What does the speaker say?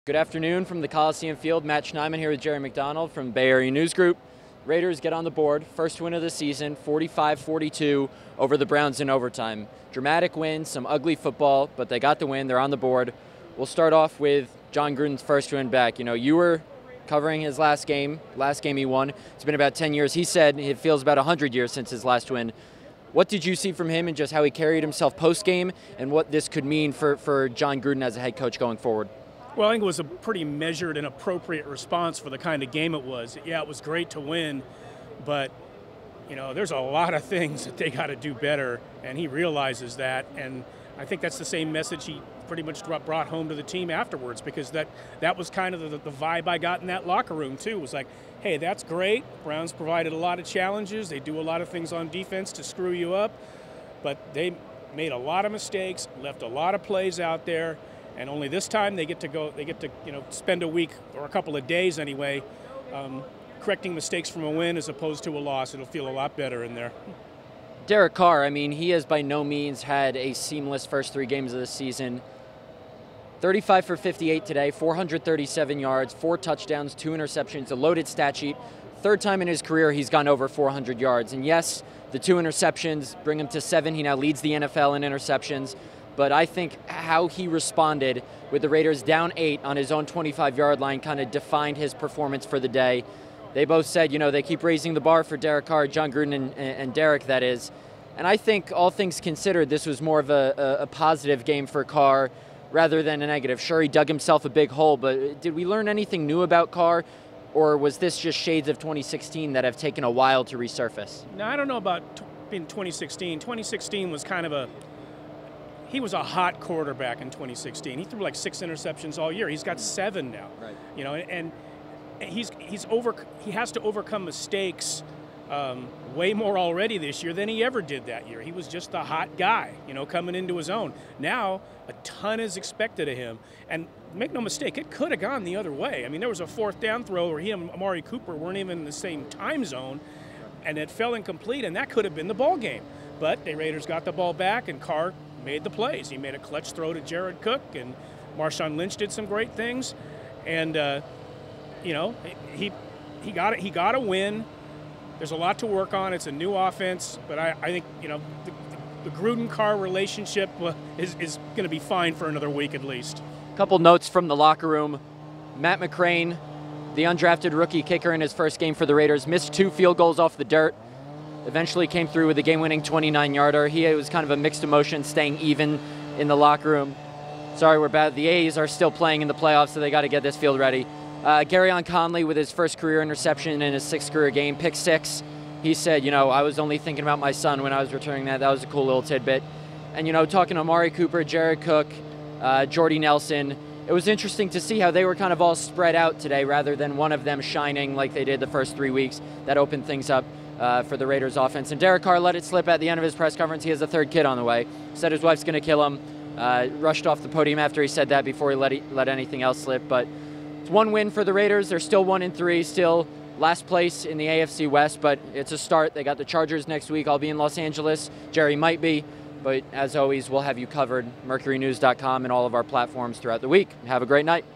Good afternoon from the Coliseum Field. Matt Schneidman here with Jerry McDonald from Bay Area News Group. Raiders get on the board. First win of the season, 45-42 over the Browns in overtime. Dramatic win, some ugly football, but they got the win. They're on the board. We'll start off with Jon Gruden's first win back. You know, you were covering his last game he won. It's been about 10 years. He said it feels about 100 years since his last win. What did you see from him and just how he carried himself post-game and what this could mean for Jon Gruden as a head coach going forward? Well, I think it was a pretty measured and appropriate response for the kind of game it was. Yeah, it was great to win, but, you know, there's a lot of things that they got to do better, and he realizes that. And I think that's the same message he pretty much brought home to the team afterwards, because that was kind of the vibe I got in that locker room, too. It was like, hey, that's great. Browns provided a lot of challenges. They do a lot of things on defense to screw you up, but they made a lot of mistakes, left a lot of plays out there. And only this time they get to spend a week or a couple of days anyway, correcting mistakes from a win as opposed to a loss. It'll feel a lot better in there. Derek Carr, I mean, he has by no means had a seamless first three games of the season. 35 for 58 today, 437 yards, 4 touchdowns, 2 interceptions, a loaded stat sheet. Third time in his career he's gone over 400 yards. And yes, the 2 interceptions bring him to 7. He now leads the NFL in interceptions. But I think how he responded with the Raiders down 8 on his own 25-yard line kind of defined his performance for the day. They both said, you know, they keep raising the bar for Derek Carr, Jon Gruden and Derek, that is. And I think all things considered, this was more of a positive game for Carr rather than a negative. Sure, he dug himself a big hole, but did we learn anything new about Carr? Or was this just shades of 2016 that have taken a while to resurface? Now, I don't know about in 2016. 2016 was kind of he was a hot quarterback in 2016. He threw like 6 interceptions all year. He's got 7 now. Right. You know, and he has to overcome mistakes way more already this year than he ever did that year. He was just a hot guy, you know, coming into his own. Now a ton is expected of him, and make no mistake, it could have gone the other way. I mean, there was a 4th down throw where he and Amari Cooper weren't even in the same time zone, and it fell incomplete, and that could have been the ball game. But the Raiders got the ball back, and Carr made the plays. He made a clutch throw to Jared Cook, and Marshawn Lynch did some great things. And you know, he got a win. There's a lot to work on. It's a new offense, but I think, you know, the Gruden-Carr relationship is going to be fine for another week at least. A couple notes from the locker room. Matt McCrane, the undrafted rookie kicker in his first game for the Raiders, missed 2 field goals off the dirt. Eventually came through with a game-winning 29-yarder. He was kind of a mixed emotion, staying even in the locker room. Sorry, we're bad. The A's are still playing in the playoffs, so they got to get this field ready. Garyon Conley with his first career interception in his 6th career game, pick 6. He said, you know, I was only thinking about my son when I was returning that. That was a cool little tidbit. And, you know, talking to Amari Cooper, Jared Cook, Jordy Nelson, it was interesting to see how they were kind of all spread out today rather than one of them shining like they did the first 3 weeks. That opened things up for the Raiders offense. And Derek Carr let it slip at the end of his press conference. He has a 3rd kid on the way. Said his wife's going to kill him. Rushed off the podium after he said that before he let anything else slip. But it's 1 win for the Raiders. They're still 1-3, still last place in the AFC West, but it's a start. They got the Chargers next week. I'll be in Los Angeles. Jerry might be. But as always, we'll have you covered, mercurynews.com and all of our platforms throughout the week. Have a great night.